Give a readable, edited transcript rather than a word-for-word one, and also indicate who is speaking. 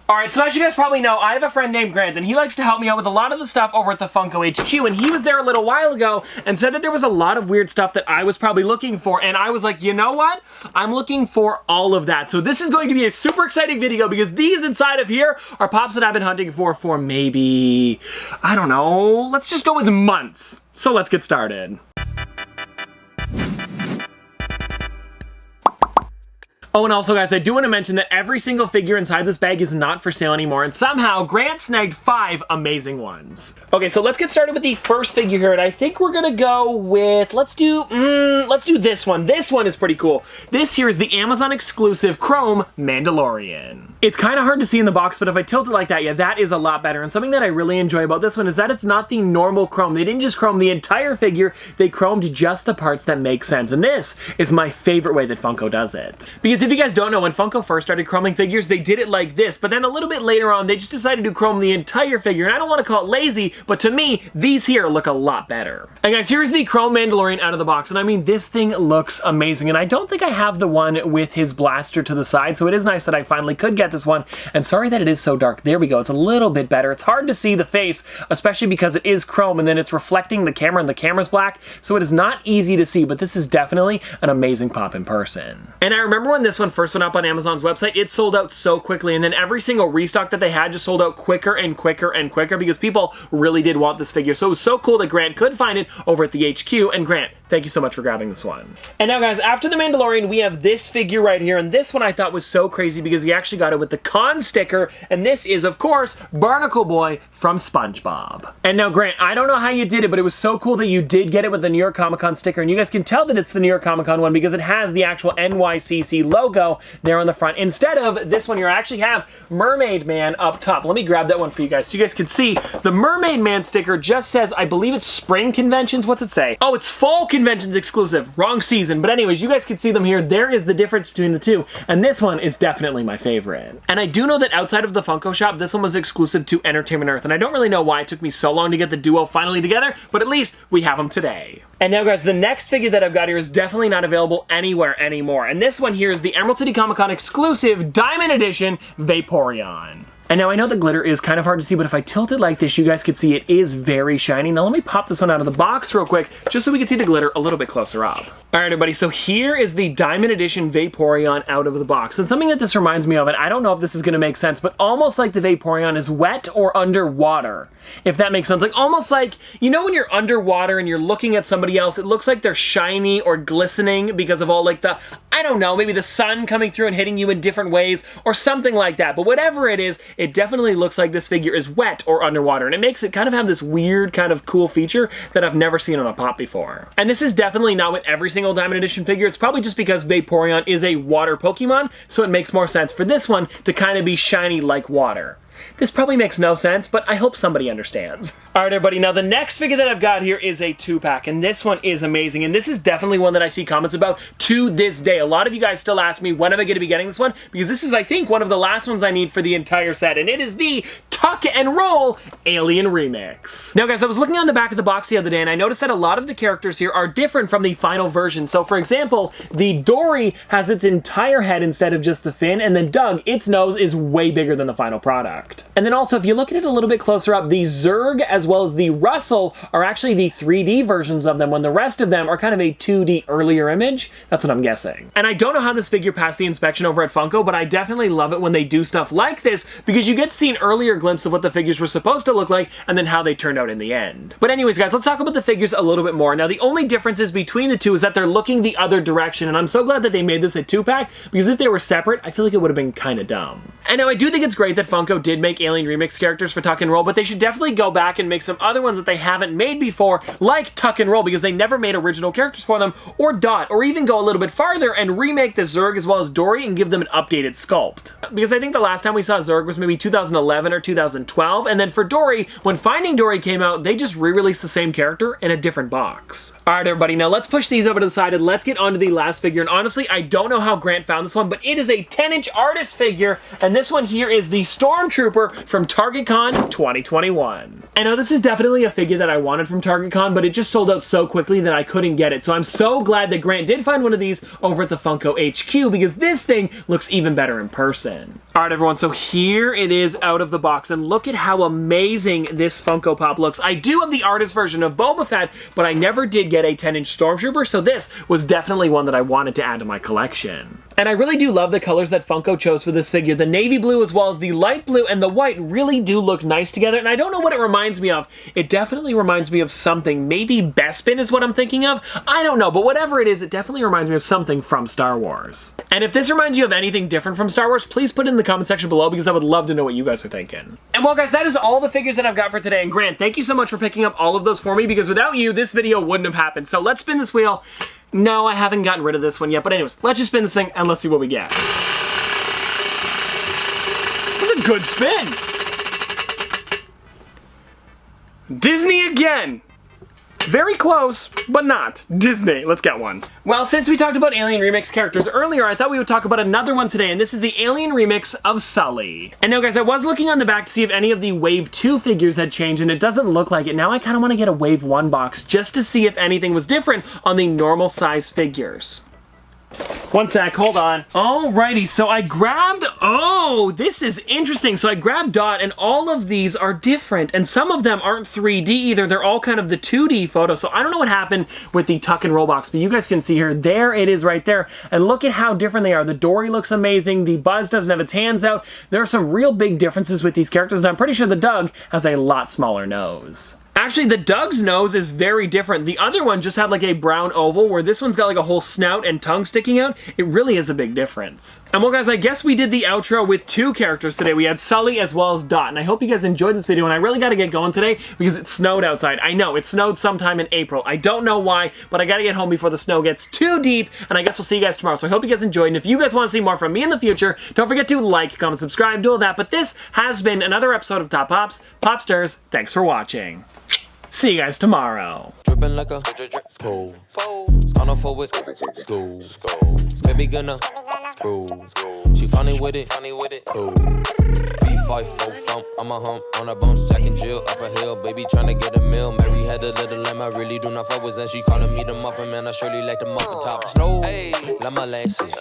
Speaker 1: Alright, so as you guys probably know, I have a friend named Grant, and he likes to help me out with a lot of the stuff over at the Funko HQ, and he was there a little while ago and said that there was a lot of weird stuff that I was probably looking for, and I was like, you know what? I'm looking for all of that. So this is going to be a super exciting video because these inside of here are pops that I've been hunting for maybe, I don't know, let's just go with months. So let's get started. Oh, and also guys, I do want to mention that every single figure inside this bag is not for sale anymore, and somehow Grant snagged 5 amazing ones. Okay, so let's get started with the first figure here, and I think we're gonna go with, let's do this one. This one is pretty cool. This here is the Amazon exclusive Chrome Mandalorian. It's kind of hard to see in the box, but if I tilt it like that, yeah, that is a lot better. And something that I really enjoy about this one is that it's not the normal chrome. They didn't just chrome the entire figure, they chromed just the parts that make sense. And this is my favorite way that Funko does it. Because if you guys don't know, when Funko first started chroming figures, they did it like this, but then a little bit later on, they just decided to chrome the entire figure. And I don't want to call it lazy, but to me, these here look a lot better. And guys, here's the Chrome Mandalorian out of the box. And I mean, this thing looks amazing. And I don't think I have the one with his blaster to the side, so it is nice that I finally could get this one. And sorry that it is so dark. There we go. It's a little bit better. It's hard to see the face, especially because it is chrome and then it's reflecting the camera and the camera's black, so it is not easy to see, but this is definitely an amazing pop in person. And I remember when this one first went up on Amazon's website, it sold out so quickly, and then every single restock that they had just sold out quicker and quicker and quicker because people really did want this figure. So it was so cool that Grant could find it over at the HQ, and Grant, thank you so much for grabbing this one. And now guys, after the Mandalorian, we have this figure right here, and this one I thought was so crazy because he actually got it with the con sticker, and this is, of course, Barnacle Boy from Spongebob. And now Grant, I don't know how you did it, but it was so cool that you did get it with the New York Comic Con sticker, and you guys can tell that it's the New York Comic Con one because it has the actual NYCC logo there on the front. Instead of this one here, I actually have Mermaid Man up top. Let me grab that one for you guys so you guys can see. The Mermaid Man sticker just says, I believe it's spring conventions. What's it say? Oh, it's fall conventions exclusive. Wrong season. But anyways, you guys can see them here. There is the difference between the two, and this one is definitely my favorite. And I do know that outside of the Funko shop, this one was exclusive to Entertainment Earth, and I don't really know why it took me so long to get the duo finally together, but at least we have them today. And now guys, the next figure that I've got here is definitely not available anywhere anymore, and this one here is the Emerald City Comic Con exclusive Diamond Edition Vaporeon. And now I know the glitter is kind of hard to see, but if I tilt it like this, you guys can see it is very shiny. Now let me pop this one out of the box real quick, just so we can see the glitter a little bit closer up. All right, everybody, so here is the Diamond Edition Vaporeon out of the box. And something that this reminds me of, and I don't know if this is gonna make sense, but almost like the Vaporeon is wet or underwater, if that makes sense. Like almost like, you know when you're underwater and you're looking at somebody else, it looks like they're shiny or glistening because of all like the, I don't know, maybe the sun coming through and hitting you in different ways or something like that. But whatever it is, it definitely looks like this figure is wet or underwater, and it makes it kind of have this weird kind of cool feature that I've never seen on a pop before. And this is definitely not with every single Diamond Edition figure. It's probably just because Vaporeon is a water Pokemon, so it makes more sense for this one to kind of be shiny like water. This probably makes no sense, but I hope somebody understands. All right, everybody, now the next figure that I've got here is a 2-pack, and this one is amazing, and this is definitely one that I see comments about to this day. A lot of you guys still ask me, when am I going to be getting this one? Because this is, I think, one of the last ones I need for the entire set, and it is the Tuck and Roll Alien Remix. Now, guys, I was looking on the back of the box the other day, and I noticed that a lot of the characters here are different from the final version. So, for example, the Dory has its entire head instead of just the fin, and then Doug, its nose is way bigger than the final product. And then also, if you look at it a little bit closer up, the Zurg as well as the Russell are actually the 3D versions of them, when the rest of them are kind of a 2D earlier image. That's what I'm guessing. And I don't know how this figure passed the inspection over at Funko, but I definitely love it when they do stuff like this, because you get to see an earlier glimpse of what the figures were supposed to look like, and then how they turned out in the end. But anyways, guys, let's talk about the figures a little bit more. Now, the only differences between the two is that they're looking the other direction, and I'm so glad that they made this a 2-pack, because if they were separate, I feel like it would have been kind of dumb. And now, I do think it's great that Funko did make Alien Remix characters for Tuck and Roll, but they should definitely go back and make some other ones that they haven't made before, like Tuck and Roll, because they never made original characters for them, or Dot, or even go a little bit farther and remake the Zurg as well as Dory and give them an updated sculpt. Because I think the last time we saw Zurg was maybe 2011 or 2012, 2012. And then for Dory, when Finding Dory came out, they just re-released the same character in a different box. All right, everybody, now let's push these over to the side and let's get onto the last figure. And honestly, I don't know how Grant found this one, but it is a 10-inch artist figure. And this one here is the Stormtrooper from TargetCon 2021. I know this is definitely a figure that I wanted from TargetCon, but it just sold out so quickly that I couldn't get it. So I'm so glad that Grant did find one of these over at the Funko HQ, because this thing looks even better in person. All right, everyone, so here it is out of the box, and look at how amazing this Funko Pop looks. I do have the artist version of Boba Fett, but I never did get a 10-inch Stormtrooper, so this was definitely one that I wanted to add to my collection. And I really do love the colors that Funko chose for this figure. The navy blue as well as the light blue and the white really do look nice together, and I don't know what it reminds me of. It definitely reminds me of something. Maybe Bespin is what I'm thinking of? I don't know, but whatever it is, it definitely reminds me of something from Star Wars. And if this reminds you of anything different from Star Wars, please put it in the comment section below, because I would love to know what you guys are thinking. And well, guys, that is all the figures that I've got for today. And Grant, thank you so much for picking up all of those for me, because without you, this video wouldn't have happened. So let's spin this wheel. No, I haven't gotten rid of this one yet, but anyways, let's just spin this thing and let's see what we get. That's a good spin. Disney again. Very close, but not. Disney. Let's get one. Well, since we talked about Alien Remix characters earlier, I thought we would talk about another one today, and this is the Alien Remix of Sully. And now, guys, I was looking on the back to see if any of the Wave 2 figures had changed, and it doesn't look like it. Now I kind of want to get a Wave 1 box just to see if anything was different on the normal size figures. One sec, hold on. Alrighty, so I grabbed, oh, this is interesting. So I grabbed Dot, and all of these are different, and some of them aren't 3D either. They're all kind of the 2D photos. So I don't know what happened with the tuck and roll box, but you guys can see here, there it is right there. And look at how different they are. The Dory looks amazing. The Buzz doesn't have its hands out. There are some real big differences with these characters, and I'm pretty sure the Doug has a lot smaller nose. Actually, the Doug's nose is very different. The other one just had like a brown oval, where this one's got like a whole snout and tongue sticking out. It really is a big difference. And well, guys, I guess we did the outro with two characters today. We had Sully as well as Dot, and I hope you guys enjoyed this video, and I really got to get going today because it snowed outside. I know, it snowed sometime in April. I don't know why, but I got to get home before the snow gets too deep, and I guess we'll see you guys tomorrow. So I hope you guys enjoyed, and if you guys want to see more from me in the future, don't forget to like, comment, subscribe, do all that. But this has been another episode of Top Pops. Popsters, thanks for watching. See you guys tomorrow.
Speaker 2: Dripping like a school. On a forward school. Baby gonna screw. She funny with it. Cool. V5 full thump. I'm a hump on a bounce. Jack and Jill up a hill. Baby tryna get a meal. Mary had a little lamb. I really do not fuck with, and she calling me the muffin man. I surely like the muffin top. Snow. Like my lashes.